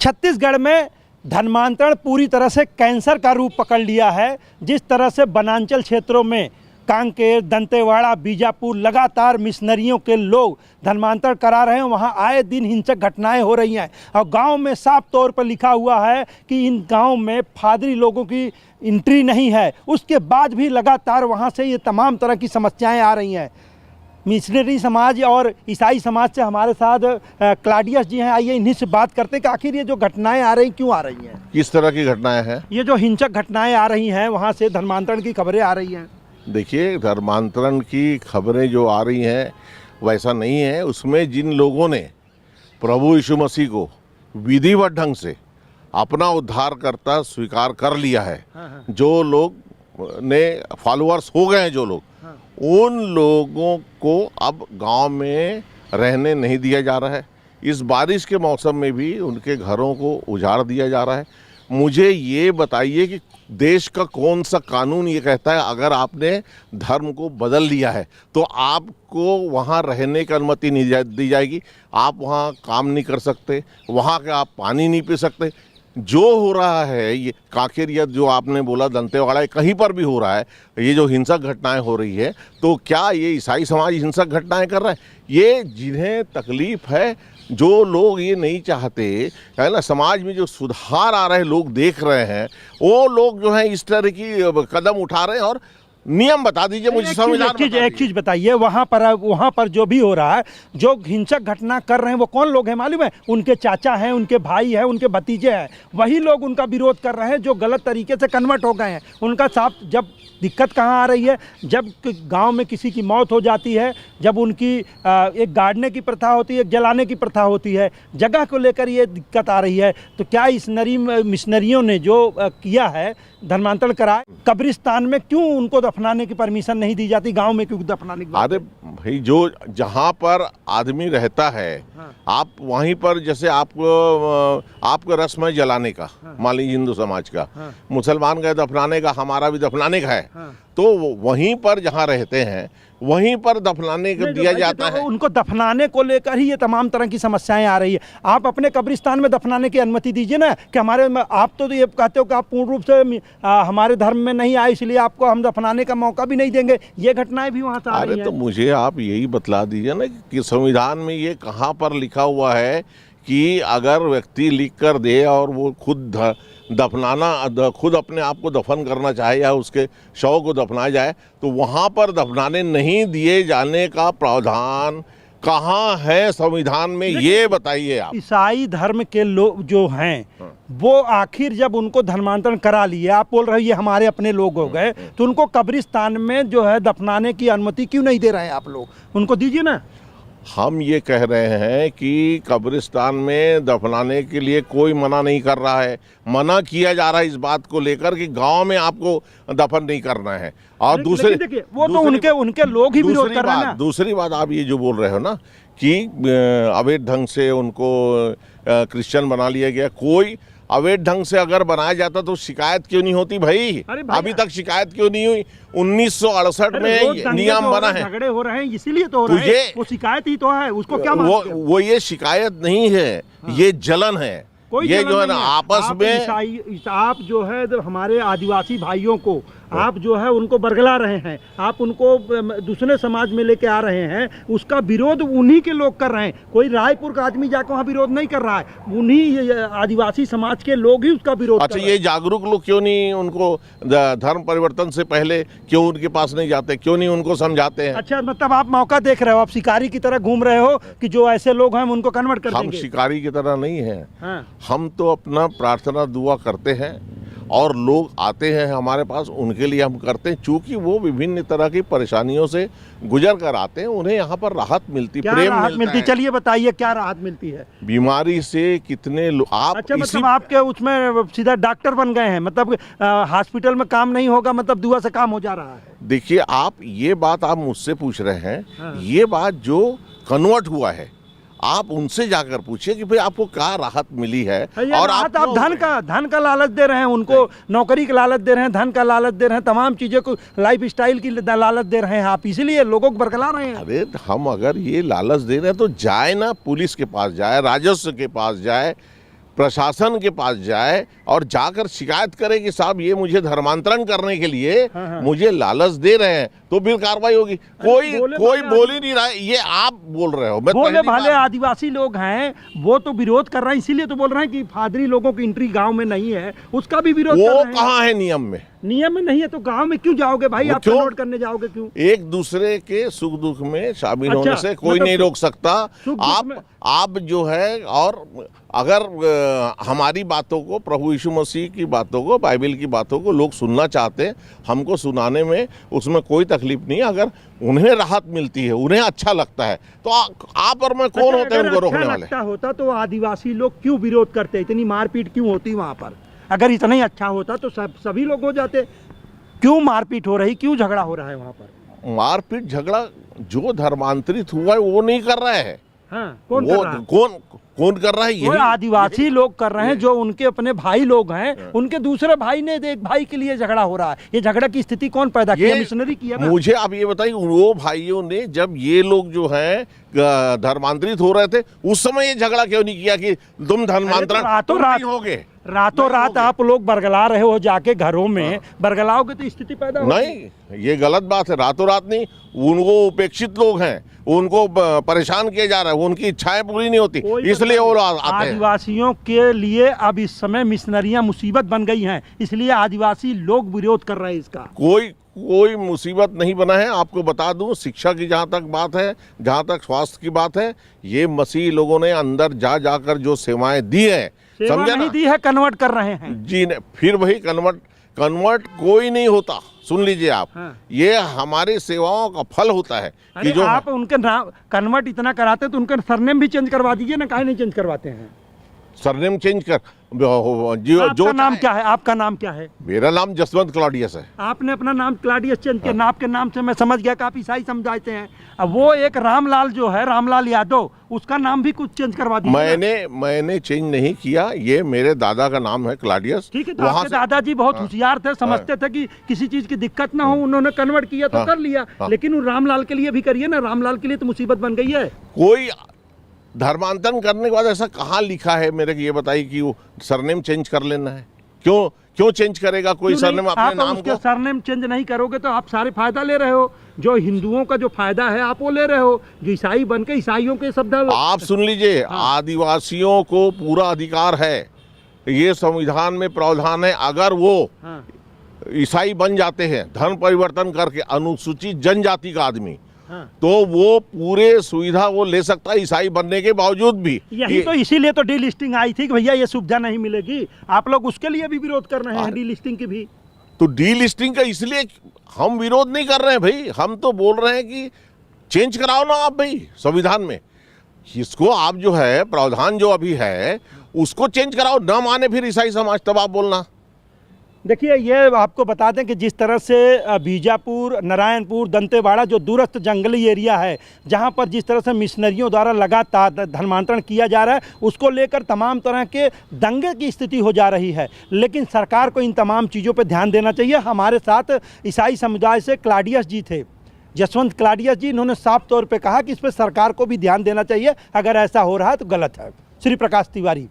छत्तीसगढ़ में धर्मांतरण पूरी तरह से कैंसर का रूप पकड़ लिया है। जिस तरह से वनांचल क्षेत्रों में कांकेर, दंतेवाड़ा, बीजापुर लगातार मिशनरियों के लोग धर्मांतरण करा रहे हैं, वहाँ आए दिन हिंसक घटनाएं हो रही हैं और गांव में साफ तौर पर लिखा हुआ है कि इन गांव में फादरी लोगों की एंट्री नहीं है। उसके बाद भी लगातार वहाँ से ये तमाम तरह की समस्याएं आ रही हैं। मिशनरी समाज और ईसाई समाज से हमारे साथ क्लाडियस जी हैं, आइए इन्हीं से बात करते हैं कि आखिर ये जो घटनाएं आ रही क्यों आ रही हैं, किस तरह की घटनाएं हैं। ये जो हिंसक घटनाएं आ रही हैं, वहाँ से धर्मांतरण की खबरें आ रही हैं। देखिए, धर्मांतरण की खबरें जो आ रही हैं वैसा नहीं है। उसमें जिन लोगों ने प्रभु यीशु मसीह को विधिवत ढंग से अपना उद्धारकर्ता स्वीकार कर लिया है, जो लोग ने फॉलोअर्स हो गए हैं, जो लोग, उन लोगों को अब गांव में रहने नहीं दिया जा रहा है। इस बारिश के मौसम में भी उनके घरों को उजाड़ दिया जा रहा है। मुझे ये बताइए कि देश का कौन सा कानून ये कहता है अगर आपने धर्म को बदल लिया है तो आपको वहाँ रहने की अनुमति नहीं दी जाएगी, आप वहाँ काम नहीं कर सकते, वहाँ का आप पानी नहीं पी सकते। जो हो रहा है ये कांकेर, या जो आपने बोला दंतेवाड़ा, कहीं पर भी हो रहा है, ये जो हिंसक घटनाएं हो रही है, तो क्या ये ईसाई समाज हिंसक घटनाएं कर रहा है? ये जिन्हें तकलीफ है, जो लोग ये नहीं चाहते है ना, समाज में जो सुधार आ रहे हैं, लोग देख रहे हैं, वो लोग जो है इस तरह की कदम उठा रहे हैं। और नियम बता दीजिए मुझे, संविधान एक चीज बताइए, वहाँ पर जो भी हो रहा है, जो हिंसक घटना कर रहे हैं, वो कौन लोग हैं मालूम है? उनके चाचा हैं, उनके भाई हैं, उनके भतीजे हैं, वही लोग उनका विरोध कर रहे हैं जो गलत तरीके से कन्वर्ट हो गए हैं। उनका साफ, जब दिक्कत कहाँ आ रही है, जब गांव में किसी की मौत हो जाती है, जब उनकी एक गाड़ने की प्रथा होती है, एक जलाने की प्रथा होती है, जगह को लेकर ये दिक्कत आ रही है। तो क्या इस मिशनरियों ने जो किया है, धर्मांतरण कराए, कब्रिस्तान में क्यों उनको दफनाने की परमिशन नहीं दी जाती? गांव में क्यों दफनाने की? अरे भाई, जो जहाँ पर आदमी रहता है, आप वहीं पर, जैसे आपको रस्म है जलाने का, मान लीजिए हिंदू समाज का, मुसलमान का दफनाने का, हमारा भी दफनाने का है, तो वहीं पर जहाँ रहते हैं वहीं पर दफनाने को दिया जाता है। उनको दफनाने को लेकर ही ये तमाम तरह की समस्याएं आ रही है। आप अपने कब्रिस्तान में दफनाने की अनुमति दीजिए ना, कि हमारे, आप तो ये कहते हो कि आप पूर्ण रूप से हमारे धर्म में नहीं आए, इसलिए आपको हम दफनाने का मौका भी नहीं देंगे। ये घटनाएं भी वहाँ से आ रही हैं। तो मुझे आप यही बतला दीजिए ना कि संविधान में ये कहाँ पर लिखा हुआ है कि अगर व्यक्ति लिख कर दे और वो खुद खुद अपने आप को दफन करना चाहे या उसके शव को दफनाया जाए, तो वहाँ पर दफनाने नहीं दिए जाने का प्रावधान कहाँ है संविधान में? ये बताइए आप। ईसाई धर्म के लोग जो हैं, वो आखिर जब उनको धर्मांतरण करा लिए, आप बोल रहे हो ये हमारे अपने लोग हो गए, तो उनको कब्रिस्तान में जो है दफनाने की अनुमति क्यों नहीं दे रहे हैं आप लोग? उनको दीजिए ना। हम ये कह रहे हैं कि कब्रिस्तान में दफनाने के लिए कोई मना नहीं कर रहा है, मना किया जा रहा है इस बात को लेकर कि गांव में आपको दफन नहीं करना है। और दूसरी, देखिए, वो तो उनके लोग ही विरोध कर रहे हैं ना। दूसरी बात, आप ये जो बोल रहे हो ना कि अवैध ढंग से उनको क्रिश्चियन बना लिया गया, कोई अवैध ढंग से अगर बनाया जाता तो शिकायत क्यों नहीं होती भाई? अभी तक शिकायत क्यों नहीं हुई? 1968 में नियम बना है, झगड़े हो रहे हैं इसीलिए तो हो रहे हैं, वो शिकायत ही तो है, उसको क्या मानते हो? वो ये शिकायत नहीं है, ये जलन है। ये जो है ना आपस में, आप जो है हमारे आदिवासी भाइयों को आप जो है उनको बरगला रहे हैं, आप उनको दूसरे समाज में लेके आ रहे हैं, उसका विरोध उन्हीं के लोग कर रहे हैं। कोई रायपुर का आदमी जाकर वहाँ विरोध नहीं कर रहा है, उन्हीं आदिवासी समाज के लोग ही उसका विरोध कर रहे हैं। ये जागरूक लोग क्यों नहीं उनको धर्म परिवर्तन से पहले क्यों उनके पास नहीं जाते, क्यों नहीं उनको समझाते हैं? अच्छा, मतलब आप मौका देख रहे हो, आप शिकारी की तरह घूम रहे हो कि जो ऐसे लोग हैं उनको कन्वर्ट कर देंगे। हम शिकारी की तरह नहीं है, हम तो अपना प्रार्थना दुआ करते हैं और लोग आते हैं हमारे पास, उनके लिए हम करते हैं, चूंकि वो विभिन्न तरह की परेशानियों से गुजर कर आते हैं, उन्हें यहाँ पर राहत मिलती, प्रेम मिलता है। चलिए बताइए क्या राहत मिलती है? बीमारी से कितने आप, अच्छा, मतलब आपके उसमें सीधा डॉक्टर बन गए हैं, मतलब हॉस्पिटल में काम नहीं होगा, मतलब दुआ से काम हो जा रहा है। देखिए, आप ये बात आप मुझसे पूछ रहे हैं, ये बात जो कन्वर्ट हुआ है, आप उनसे जाकर पूछिए कि भाई आपको क्या राहत मिली है। और आप धन का लालच दे रहे हैं उनको, नौकरी का लालच दे रहे हैं, धन का लालच दे रहे हैं, तमाम चीज़ों को, लाइफ स्टाइल की लालच दे रहे हैं आप, इसीलिए लोगों को बरकला रहे हैं। अरे हम अगर ये लालच दे रहे हैं तो जाए ना, पुलिस के पास जाए, राजस्व के पास जाए, प्रशासन के पास जाए और जाकर शिकायत करे कि साहब ये मुझे धर्मांतरण करने के लिए मुझे लालच दे रहे हैं, तो फिर कार्रवाई होगी। कोई बोल ही नहीं रहा है, ये आप बोल रहे हो। मैं भोले भाले आदिवासी लोग हैं, वो तो विरोध कर रहे हैं, इसीलिए तो बोल रहे हैं कि फादरी लोगों की एंट्री गांव में नहीं है, उसका भी विरोध कर रहे हैं। वो कहाँ है नियम में? नियम में नहीं है तो गांव में क्यों जाओगे भाई? आप नोट करने जाओगे क्यों? एक दूसरे के सुख दुख में शामिल होने से कोई नहीं रोक सकता। आप जो है, और अगर हमारी बातों को, प्रभु यीशु मसीह की बातों को, बाइबल की बातों को लोग सुनना चाहते हैं, हमको सुनाने में उसमें कोई तकलीफ नहीं। अगर उन्हें राहत मिलती है, उन्हें अच्छा लगता है, तो आप और मैं कौन होते हैं उनको रोकने वाले? अच्छा होता तो आदिवासी लोग क्यों विरोध करते? इतनी मारपीट क्यों होती वहाँ पर? अगर इतना ही अच्छा होता तो सभी लोग हो जाते। क्यों मारपीट हो रही, क्यों झगड़ा हो रहा है वहाँ पर? मारपीट झगड़ा जो धर्मांतरित हुआ है वो नहीं कर रहा है। हाँ, कौन कर रहा है? कौन कर रहा है? ये आदिवासी लोग कर रहे हैं, जो उनके अपने भाई लोग हैं, उनके दूसरे भाई ने एक भाई के लिए झगड़ा हो रहा है। ये झगड़ा की स्थिति कौन पैदा किया? मिशनरी किया ना। मुझे आप ये बताइए, वो भाइयों ने जब ये लोग जो है धर्मांतरित हो रहे थे, उस समय ये झगड़ा क्यों नहीं किया कि तुम धर्मांतरण हो गए? रातों रात आप लोग बरगला रहे हो जाके घरों में, बरगलाओगे तो स्थिति पैदा होगी। नहीं, ये गलत बात है। रातों रात नहीं, उनको उपेक्षित लोग हैं, उनको परेशान किया जा रहा है, उनकी इच्छाएं पूरी नहीं होती, इसलिए वो आते हैं। आदिवासियों के लिए अब इस समय मिशनरियां मुसीबत बन गई हैं, इसलिए आदिवासी लोग विरोध कर रहे हैं इसका। कोई मुसीबत नहीं बना है। आपको बता दूं, शिक्षा की जहाँ तक बात है, जहाँ तक स्वास्थ्य की बात है, ये मसीह लोगों ने अंदर जाकर जो सेवाएं दी है, समझे ना? दी है, कन्वर्ट कर रहे हैं जी ने। फिर वही कन्वर्ट कोई नहीं होता। सुन लीजिए आप, ये हमारी सेवाओं का फल होता है कि जो आप उनके नाम कन्वर्ट इतना कराते तो उनका सरनेम भी चेंज करवा दीजिए ना। काहे नहीं चेंज करवाते हैं? सरनेम चेंज कर आपका नाम क्या है? आपका नाम क्या है? मेरा नाम जसवंत क्लॉडियस है। आपने अपना नाम क्लॉडियस चेंज किया। आपके नाम से मैं समझ गया कि आप ईसाई समझाते हैं। अब वो एक रामलाल जो है, रामलाल यादव, उसका नाम भी कुछ चेंज करवा दिया। मैंने चेंज नहीं किया, ये मेरे दादा का नाम है क्लॉडियस। ठीक है, तो आपके दादाजी बहुत होशियार थे, समझते थे कि किसी चीज की दिक्कत ना हो, उन्होंने कन्वर्ट किया तो कर लिया। लेकिन रामलाल के लिए भी करिए ना, रामलाल के लिए तो मुसीबत बन गई है। कोई धर्मांतरण करने के बाद ऐसा कहाँ लिखा है मेरे को ये बताइए कि वो सरनेम चेंज कर लेना है? क्यों चेंज करेगा कोई सरनेम अपने नाम को? सरनेम चेंज नहीं करोगे तो आप सारे फायदा ले रहे हो। जो हिंदुओं का जो फायदा है आप वो ले रहे हो, जो ईसाई बन के ईसाइयों के शब्द। आप सुन लीजिए, आदिवासियों को पूरा अधिकार है, ये संविधान में प्रावधान है। अगर वो ईसाई बन जाते हैं धर्म परिवर्तन करके, अनुसूचित जनजाति का आदमी, तो वो पूरे सुविधा वो ले सकता है ईसाई बनने के बावजूद भी। यही तो इसीलिए तो डीलिस्टिंग आई थी कि भैया ये सुविधा नहीं मिलेगी। आप लोग उसके लिए भी विरोध कर रहे हैं, डीलिस्टिंग की भी। तो डीलिस्टिंग का इसलिए हम विरोध नहीं कर रहे हैं भाई, हम तो बोल रहे हैं कि चेंज कराओ ना आप भाई संविधान में। इसको आप जो है प्रावधान जो अभी है उसको चेंज कराओ। ना माने फिर ईसाई समाज, तब आप बोलना। देखिए, ये आपको बता दें कि जिस तरह से बीजापुर, नारायणपुर, दंतेवाड़ा जो दूरस्थ जंगली एरिया है, जहां पर जिस तरह से मिशनरियों द्वारा लगातार धर्मांतरण किया जा रहा है, उसको लेकर तमाम तरह के दंगे की स्थिति हो जा रही है। लेकिन सरकार को इन तमाम चीज़ों पर ध्यान देना चाहिए। हमारे साथ ईसाई समुदाय से क्लॉडियस जी थे, जसवंत क्लॉडियस जी। इन्होंने साफ तौर पर कहा कि इस पर सरकार को भी ध्यान देना चाहिए, अगर ऐसा हो रहा है तो गलत है। श्री प्रकाश तिवारी।